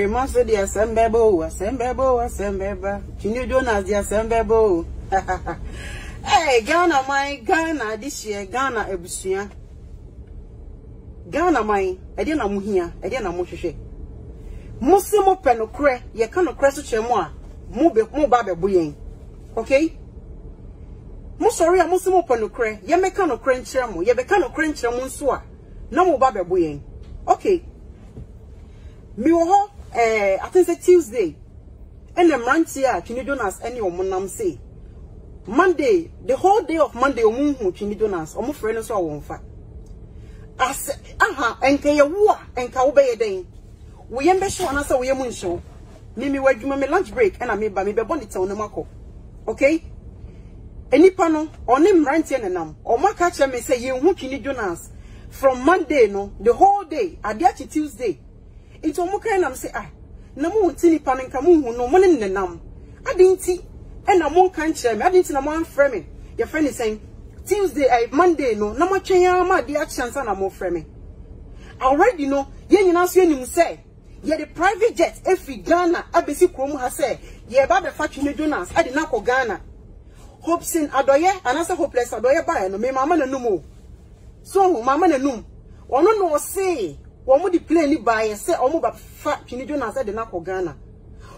Famous the Assembebo, Chini Jonas the Assembebo. Hey, Ghana, my Ghana this year, Ghana Ebusia. Ghana, my, I didn't know here, I didn't know Mushe. Musimo penocre, ye cannot crest chemoa, move babe buyen. Okay? Musori, a Musimo penocre, ye mecano crench chemo, ye becano crench chemusua, no more babe buyen. Okay. Miwo I think it's Tuesday. And the Mantia, Chini Jonas, any woman say. Monday, the whole day of Monday, Chini Jonas, almost friends or one fat. I said, and Kaya war and Kaube a day. We am show and answer we am show. Mimi where you my lunch break and I made by me bonnet on the Marco. Okay? Any panel or name Rantian and nam or my catcher may say you Chini Jonas from Monday, no, the whole day, I get to Tuesday. It's almost kind of say, no more tinny pan and camu, no money in the nam. I didn't see, and I won't can't share me. I didn't see no one framing. Your friend is saying, Tuesday, Monday, no more change, my dear chance, and I'm more framing. Already, no, you know, him say, yeah, the private jet, if we Ghana, ABC Chrome has said, yeah, Baba Fatini Jonas, I did not go Ghana. Hopes in Adoye, and as a hopeless Adoye by no, me, mamma, no more. So, mamma, no, or no, say. One would play by and say, oh, but fat Chini Jonas at the Nako Ghana.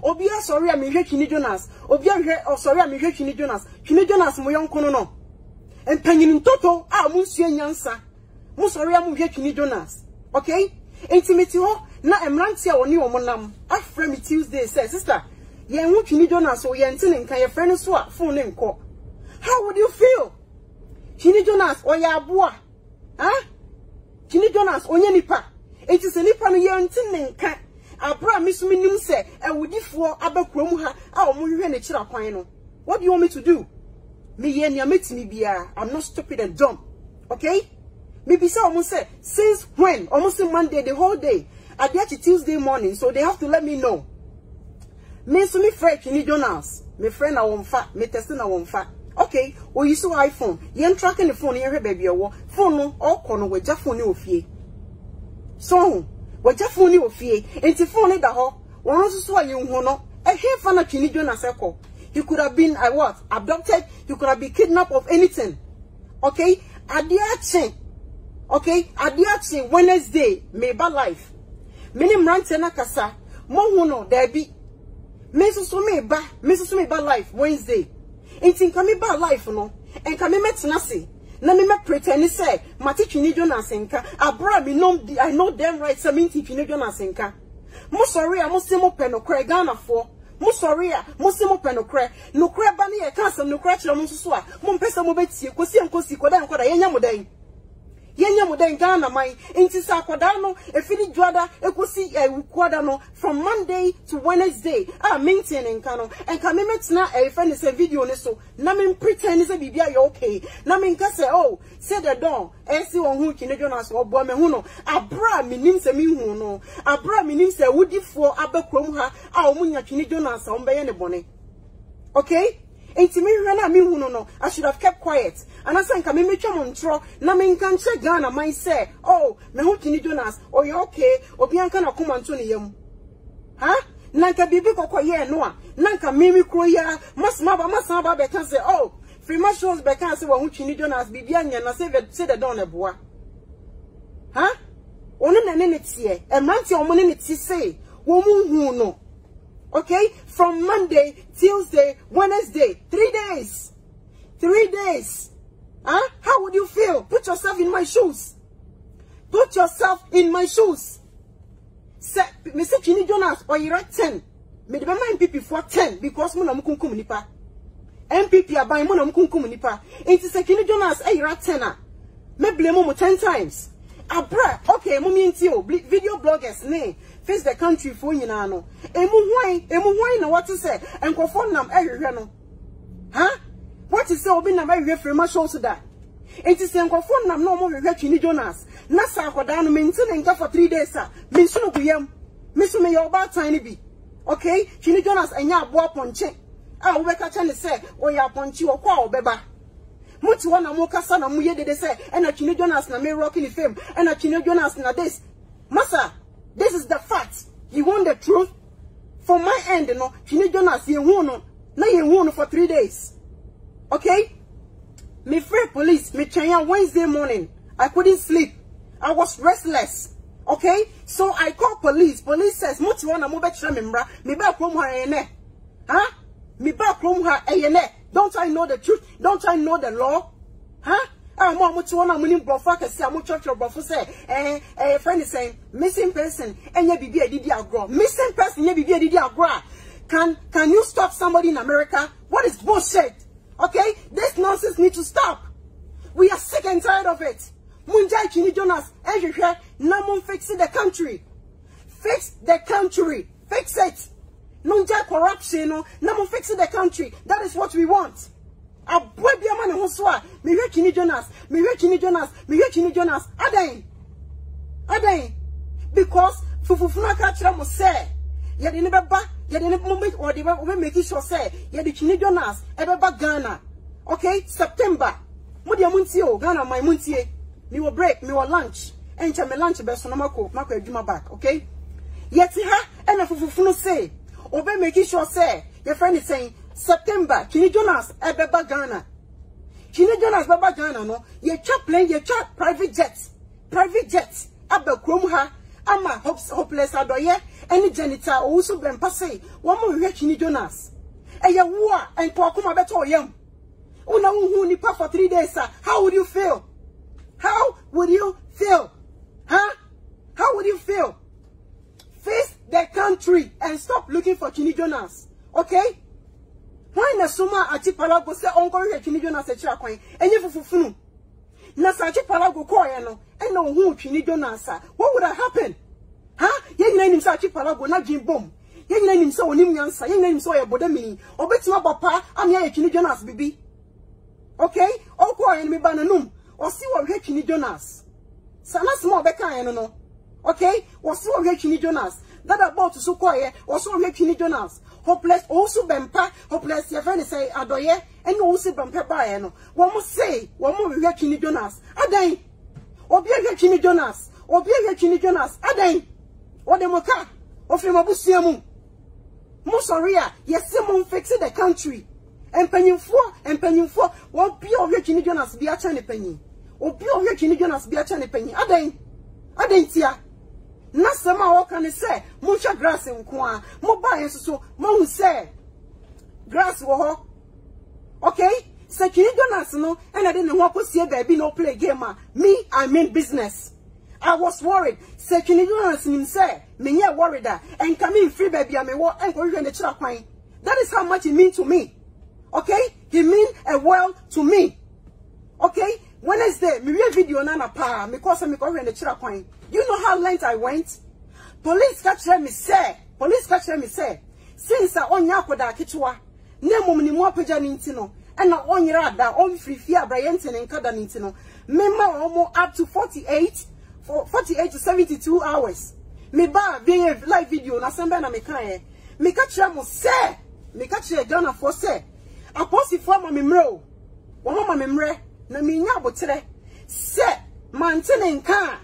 Obia, sorry, I'm here, Chini Jonas. Obia, oh, sorry, I'm here, Chini Jonas. Chini Jonas, my young Kono. And penning in total, Monsieur Yansa. Musori, I'm here, Chini Jonas. Okay? Intimate, not a Rantia or New Monam. After me Tuesday, says, sister, ye and Chini Jonas or Yantin and can your friend swap phone name call. How would you feel? Chini Jonas or Yabua? Huh? Chini Jonas or Yanipa? It is a nipa no yantin nka abra me so minim se ewudifo abakrom ha a omohwe ne kira kwan no. What do you want me to do? Me ye nia metimi bia. I'm not stupid and dumb. Okay? Me be say almost say since when? Almost Monday the whole day. I get to Tuesday morning, so they have to let me know. Me so me friend Chini Jonas. Me friend na won fa, me test na won fa. Okay, o use iPhone. Yen tracking the phone here baby owo. Phone no all kono we ja phone ni ofie. So, what your phone you fear, and the phone in the hall, one also saw you no, a hair fan of Chini Jonas. He could have been abducted, he could have been kidnapped of anything. Okay, Adiachi. Okay, Adiachi Wednesday, may bad life. Many Rantena Kasa, Mohuno, there be Mrs. Me bad life Wednesday. And think come bad life, no, and come met Nasi. Na me pretend say Mati Chini Jonas nka abra me no I know them right 70 Chini Jonas nka mo sorry a mo semo penokre Ghana for mo sorry a mo semo penokre no kra ba ne ye ka asem no kra kire mo so a mo mpesa mo betie kosi enkosi koda enkoda yenya mo den Ghana man enti sa koda no efini juada ekosi kwada no from Monday to Wednesday maintain nka no enka me metina friend say video ne so na me pretend say bibia you okay na me nka say oh say the don see won hu Chini Jonas obo me hu no abra me nim say me hu no abra me nim say wudifo abakrom ha omunya Chini Jonas ombeye ne bone. Okay? Enti me hwe na me hu no I should have kept quiet. And I say me twa montro na me nka nche Ghana man say oh me hu Chini Jonas oh you okay obi anka na koma nto ne yam. Ha? Nanka bibi kokko ye no a nanka mimi kro ya masaba be kan say oh free shows be kan say wo hu Chini Jonas bibi anya na say the don eboa. Ha? Onu na ne tie e manti omo ne tie say wo mu hu no. Okay, from Monday, Tuesday, Wednesday, 3 days. 3 days. Huh? How would you feel? Put yourself in my shoes. Put yourself in my shoes. Say, Mr. Chini Jonas, or you're at 10. Me deba MPP for 10 because muna mukunkum nipa. MPP abai muna mukunkum nipa. Inti se Chini Jonas, you're at 10. Me blame mo 10 times. Abra, okay, mumi intio video bloggers ne. Face the country for you no. Emu why na what to say? And go phone nam no. Huh? What is say obi na my free ma show so that? It is go phone nam no mo Chini Jonas. Na sa akoda no maintain nka for 3 days sir. Me so no guyam. Me so me your bad tiny be. Okay? Chini Jonas enya aboa ponche. We be ka chane say o ya ponche wo kwa obeba. Muti wana mo kasa na mu ye de say and Chini Jonas na me rocking the fame and Chini Jonas na this. Massa, this is the fact. You want the truth? From my end, no, Chini Jonas, you won, now you won for 3 days. Okay? Me free police, me China Wednesday morning. I couldn't sleep. I was restless. Okay? So I called police. Police says, Muti wana mo betra membra, me ba krom ha ene. Huh? Me ba krom ha ene. Don't I know the truth? Don't I know the law? Huh? Mo muti wana muni brofa kesi amu church brofa say, friend is saying, missing person, enye bibi edidi agro. Missing person, enye bibi edidi agro. Can you stop somebody in America? What is bullshit? Okay? This nonsense needs to stop. We are sick and tired of it. Munjai Chini Jonas, Namun fix the country. Fix the country. Fix it. Munjai corruption, Namun fix the country. That is what we want. Abuebiaman Hoswa, Miwe Chini Jonas, Miwe Chini Jonas, Miwe Chini Jonas, Adain. Because Fufufuna Kachra must say, Yadineba, Yadineba, or the make it sure say, Yadi Chini Jonas, Ebeba Ghana. Okay, September. Mudia Muntio, Ghana, my Muntie. Me will break, me will lunch. And me lunch best on Mako Juma back, okay? Yet ha and a Fufufunu say, Obe make it sure say, your friend is saying, September, Chini Jonas, Ebeba Ghana. Chini Jonas, Baba Ghana, no, ye chaplain, ye chat private jets, Abba Kromha, Ama hopeless adoye, any janitor also been passe, one more Chini Jonas. A ya war and Kwakuma beto yam. Una who nipa for 3 days, sir. How would you feel? How would you feel? Huh? How would you feel? Face the country and stop looking for Chini Jonas. Okay? Why na suma achi palago se onko Chini Jonas e chira kwan enye fufufunu. Na sa achi palago ko ye no and no hu Chini Jonas. What would have happened? Huh? Ye nyina nim sa achi palago na dwin bom. Ye nyina nim sa onim nyansa, ye nyina nim sa ye bodamini. Obetima papa am ye Chini Jonas bibi. Okay? Oko ye me bananum. Or see what Chini Jonas. Sana small beka no. Okay? Or see what Chini Jonas. That about to so quiet, or so Chini Jonas. Hopeless also bempa, hopeless your friend say adoye, and also bempa by no. One must say, one more Chini Jonas. Adain. Or be a Chini Jonas. Or be a Chini Jonas. Adain. Or the moka. Of him abusiamu. Mosoria, yes, someone fix the country. And penny for, what be of Chini Jonas be a chani penny. Or be of Chini Jonas be a chani penny. Adain tia. Nasama what can I say? Mucha grass in Kwa, mobile so, Mom say grass war. Okay? Say Chini Jonas no, and I didn't want to see baby no play gamer. Me, I mean business. I was worried. Say Chini Jonas him say, me yeah worried that and come in free baby, I may walk and go in the trap pine. That is how much it means to me. Okay? He mean a world to me. Okay? Wednesday, me read video nana pa, me cause me go in the trap pine. You know how late I went? Police catch me say, since I on yakoda kichwa, nemo ni mo peja nintino, and na on yada on free fear Brianton and kada nintino, member almost up to 48 to 72 hours. Me ba be live video na sembe na me kan me catch mo say, me catch Ghana for say, aposi for ma memro, wo ma memre na me nya botere, say mantene nka.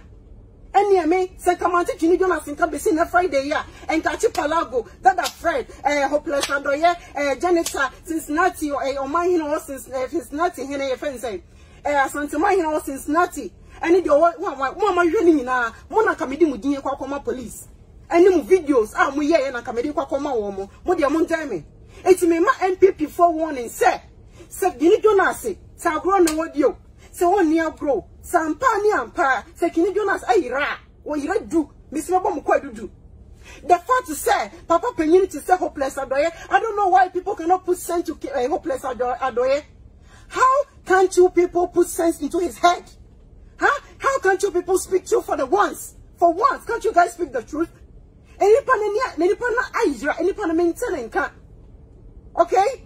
And me, say come on to Chini Jonas and come see Friday, yeah, and catch Palago, that a Fred, hopeless adoye, janitor, Cincinnati, or my hino since Cincinnati, here, friend say, Santa Mahino Cincinnati, and it one my really na, Mona comedy with Kwakoma police. And no videos, we and a comedy Kwakoma woman, Modia Montame. It's me, my MPP for warning, say, Chini Jonas, Sagron, no audio. So one near grow, Sampani and Pa, say Chini Jonas, Ira, what you do, Miss Mabom quite do. The fact to say, Papa Penny to say hopeless adoye. I don't know why people cannot put sense to hopeless adoye. How can't you people put sense into his head? Huh? How can't you people speak truth for the once? For once, can't you guys speak the truth? Any pana Ira, any pana maintaining can. Okay?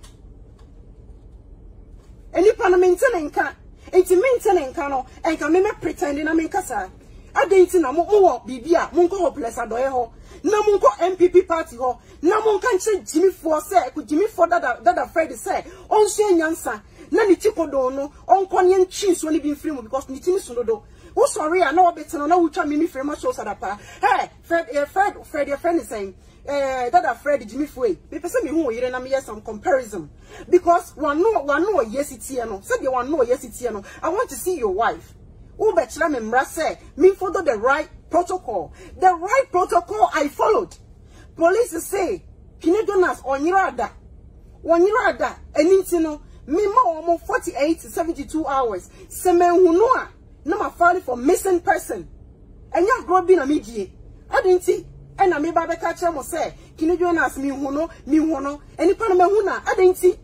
Any pana maintaining can. It's maintaining cano and can me pretending I mean kasa. I didn't know more bibia, Munko hopeless adoye ho. No Munko MPP party ho. No Mun can say Jimmy for say, could Jimmy for that Freddy say, on Shane Yansa, Nani Chico dono, on Konyan cheese only being free because Nitini Sunodo. Who sorry, I know a bit and no which me frame my shows at a hey, Fred, your friend is saying, that Fred Jimmy Fue. People say me who you and me some comparison. Because one no yes it's here no. Said you one no yes it's here no. I want to see your wife. Who betcha me say me follow the right protocol. The right protocol I followed. Police say, Kinedonas on Yirada. 1 year ada enintino me ma almost 48 to 72 hours semen hunoa na ma file for missing person enya gro bi na medie adenti ena me ba be ka kire mo say Kinedonas me huno enipa na me huna adenti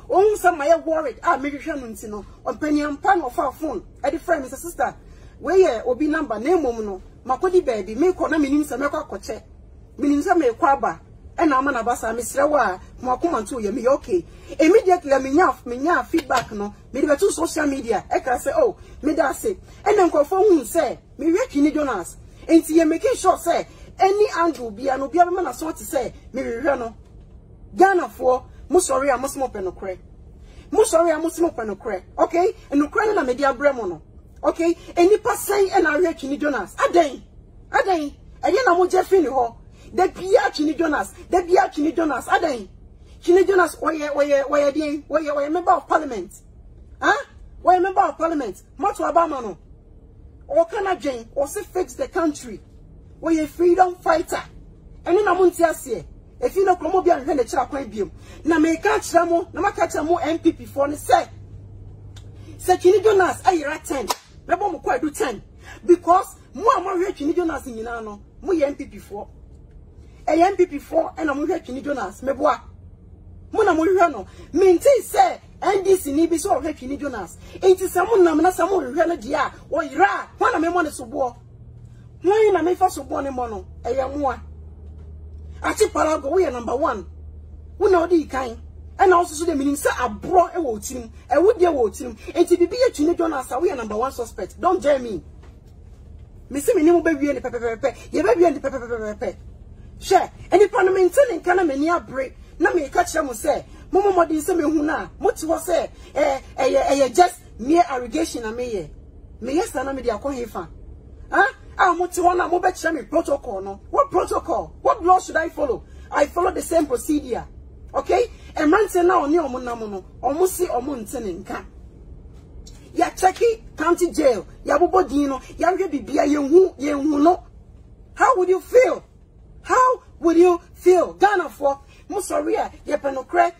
ohun say my worried me hwehwe no ntino opaniam pa no fa phone e di friend Mr. Sister we ye obi number na emom no makodi baby me ko na menim say me kwa koche menim say me kwa ba and I'm an abasa, Miss Rawa, Makumantu, me okay. Immediately, me feedback no, me to social media. I can say, oh, me that say, and then confirm say, me reckon Jonas. And see, making sure say, any angle be an obiaman as what to say, me reno. Ghana for, Musori, I must mop and no crack. Musori, I must mop and no crack. Okay, and no crack na media bremono. Okay, any pass say, and I reckon Jonas. A day, and then I will just finish ho. The Pia Kinedonas, Aden. Kinedonas, why member of parliament? Huh? Why member of parliament? Matu Abamano. Or can I Jane, or say fix the country? Why a freedom fighter? And then I'm on Tiasie. If you know Promobia and the Chapambium. Na me catch Ramo, Namakachamo MPP for the say. Say Kinedonas, I rat 10. Never quite do 10. Because more Kinedonas in Yinano, more MPP for. A MPP4 and I'm here Kinedonas, Meboa. Mona Murano, maintain say, and this in Ibis or Kinedonas. Ain't someone namana someone Rana dia, or Ira, one of me want to war. Why am I first of born in mono? A young one. I think Palago, we are number 1. We know the kind. And also the meaning, sir, I brought a vote team, a wood dear vote team, and to be a Kinedonas, we are number 1 suspect. Don't dare me. Missy Minimu baby and the pepper, ye baby and the pepper. Share any parliament and can a break. Na me catch them say, Momo Modin say me huna, much was say, just mere irrigation a me. Me yes, and I media cohifa. Huh? I'm much one, I'm bet me protocol. No, what protocol? What law should I follow? I follow the same procedure. Okay? A man say now near Munamono, or Musi or Muntenin can. Ya Chucky County Jail, Yabubo Dino, Yanga Bibia, you know. How would you feel? How would you feel? Ghana for Musoria, Yepenocre.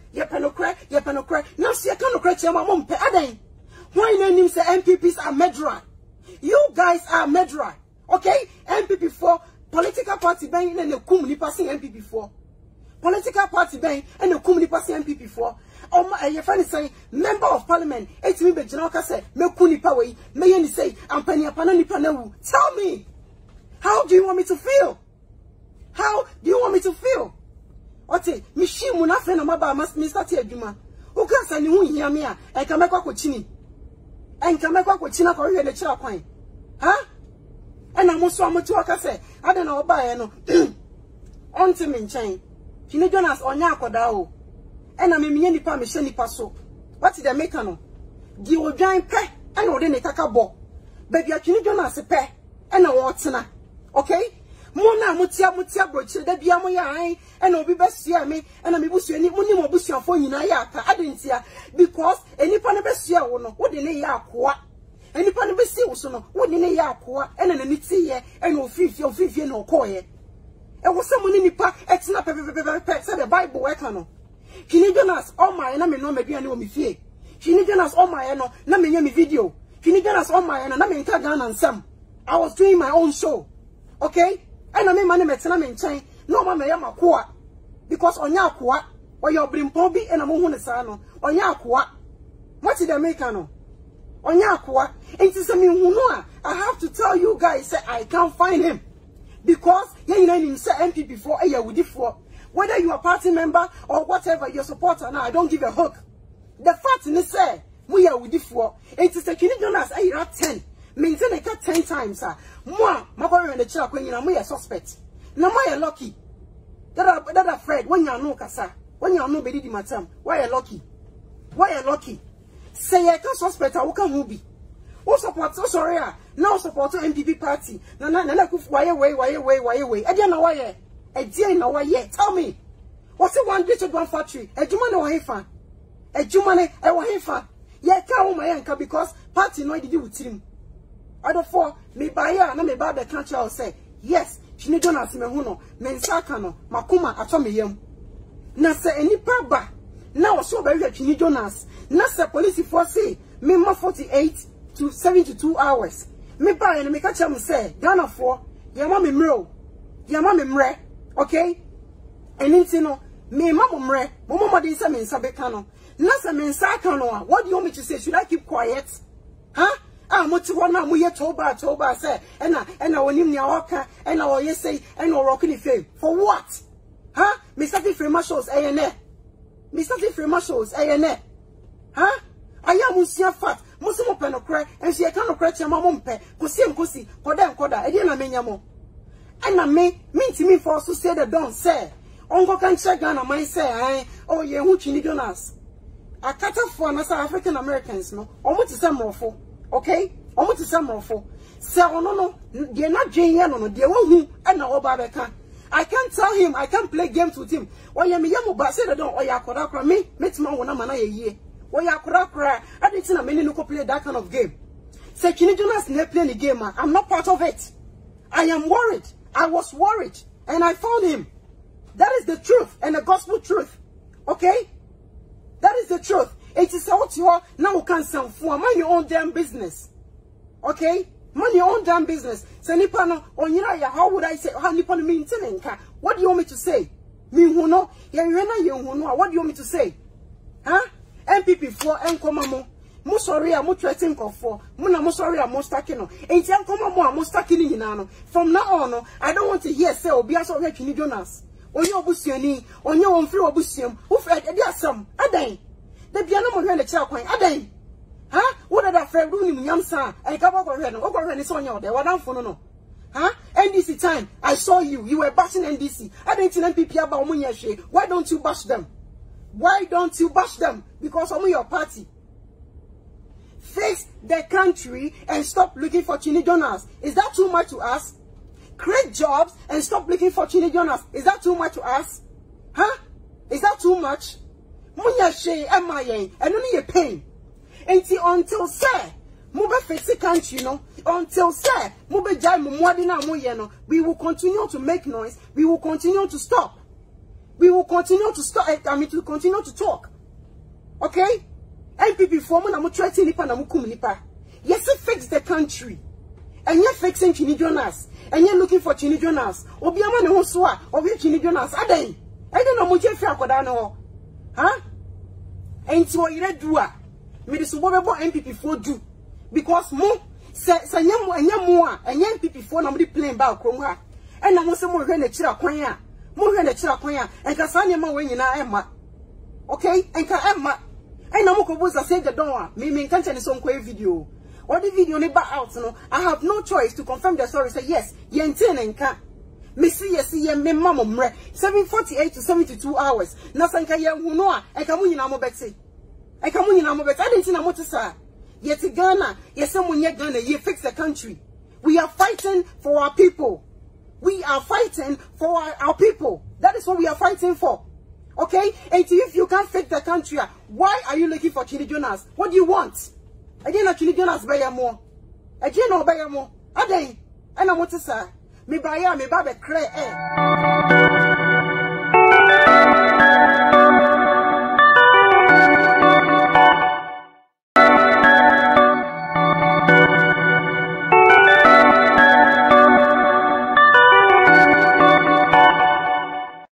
Now see, I can't crack your mom, Aden. Why name say MPPs are murderer? You guys are murderer. Okay? MPP4, political party bang and the Kumni passing MPP4. Political party bang and the Kumni passing MPP4. Your friend is saying, member of parliament, 8 me be Janaka say, me kuni paway, may any say, I'm penny a panani panawu. Tell me, how do you want me to feel? How do you want me to feel? Ote, mishi munafe na maba Mr. Tieduma. Uka sa ni hu hia me a, enka mekwa kochini. Enka mekwa kochina ko hwe le kira kwan. Ha? Ena mo so amotu aka se, ade na oba ye no. Onti me nchen. Kinedonas onya akoda o. Ena me menye nipa me hye nipa so. What did they make no? Di odwan pe, ena ode ne kaka bo. Baby Kinedonas pe, ena wo tena. Okay? Mona mutia broche da bia mo ya and obi besia me and me busu ni muni mo busu afo nyina ya aka adentia because enipa ne besia wo no wo de ne ya akoa enipa ne besi wo so no wo de ne ya akoa ena na nitiye ena ofifie na okoye e wo se muni nipa etina pepepepe say the Bible work no Kinedonas all my na me no meduane wo me fie Kinedonas all my no na me nya me video Kinedonas all my na me nka Ghana nsam I was doing my own show okay. And I mean, money metana menchain. No man may makoa because onya akoa or your brimpobi and a mohun sano onya akoa. What did they make no? Onya akoa. It is a me I have to tell you guys say I can't find him because you know him say MP before a year with it for whether you are party member or whatever your supporter now. I don't give a hook. The fact in say we are with it for it is a Kinedonas I 10. Maintain a cat 10 times, sir. Moi, my boy in the chair when you are suspect. Now, why lucky? That are Fred when you are no cassa. When you are nobody, madam. Why are lucky? Why are lucky? Say I can suspect I will come be. Who support so sorry now support MPP party. Na kufu way. Edia na waye. Edia na waye. Tell me. What's it one district one factory? Ejuma na wahefa. Ejuma ne e wahefa. Ye ka wo mayanka because party no did with him. Other four me buy na me buy the country will say yes. Chini Jonas me huno me nsaka no makuma ato me yam. Na se enipa ba na wo so be Chini Jonas. Na se police for say me ma 48 to 72 hours. Me buy and me catch am say Ghana for ye ma me mre. Okay? Enti no me ma mo mre. Mo mo dey say me nsa beka no. Na se me nsaka no what do you want me to say? Should I keep quiet? Huh? Ah, moti wana mu ye toba say ena wonim nia waka ena wo ye say ena rock ni fame for what? Huh? Me starting free marshals ayene. Huh? Aya musia fat musumo pe no kre enso ye ka no kre chema mo mpe kosi koda e dey na menya mo. Ena me ntimi for so say the don say ongo kan check Ghana man say oh ye hu Chini Jonas. Akata for na South African Americans no omo ti say morofo. Okay? Omo ti say morofo. Say no dey na dwen ye no dey wo hu e na oba beka. I can't tell him, I can't play games with him. Oya me yemu ba say the don oya koda me metima wona mana ye yie. Oya koda I didn't see na many no play that kind of game. Say Chini Jonas na play the game, man. I'm not part of it. I am worried. I was worried and I found him. That is the truth and the gospel truth. Okay? That is the truth. It is out here now you can sell for mind your own damn business. Okay? Mind your own damn business. So nipa no onyira ya how would I say how nipa no mean tenenka? What do you want me to say? Me huno ya huno what do you want me to say? Huh? MPP for enkoma mo. Mo sorry mo threaten for. Mo sorry mo stacking no. Enti enkoma mo stacking nyina no. From now on no, I don't want to hear say obi aso hwe Chini Jonas. Onye obusuani, onye wonfiri obusuam. Who fed edi asam? Adan. The piano mo hwe le kira kwan. Adan. Huh? What are that friend doing in Yamsa? I can't go ahead. Go ahead and son there. What I'm for no. Huh? NDC time. I saw you. You were bashing NDC. I didn't know people about Munyashe. Why don't you bash them? Why don't you bash them? Because of your party. Fix the country and stop looking for Chini Jonas. Is that too much to ask? Create jobs and stop looking for Chini Jonas. Is that too much to ask? Huh? Is that too much? Munyashe, MIA, and only a pain. Until say, mube fix the country, you know. Until say, mube jai mumwadina muye no. We will continue to make noise. We will continue to stop. We will continue to stop. To continue to talk. Okay? MPP form na mutreti nipa na mukum nipa. Yes, fix the country. And you're fixing Chini Jonas. And you're looking for Chini Jonas. Obiama ne hoswa. Obi Chini Jonas. Aden. I don't know muje fi akoda no. Huh? Enti wo ire dua. Me this wo bebo MPP for do because mo se nyamo a enye MPP for na mo di plane ba akrom ha e na mo se mo hwe na kira kwan a enka sa nyama we nyina emma okay enka emma e na mo ko buza say the don a me kan tell so nkwa video or the video ne ba out no I have no choice to confirm the story say yes ye ntin enka me see yes ye me mama mre 748 to 72 hours na sanka ye hu no a enka mo nyina mo beti I come in a moment. I didn't see a motor. Yet Ghana, yes, someone yet Ghana, you fix the country. We are fighting for our people. We are fighting for our people. That is what we are fighting for. Okay? And if you can't fix the country, why are you looking for Chini Jonas? What do you want? I didn't know Chini Jonas buy more. I didn't know buy more. I didn't. And I want to say, me buy me baby cray.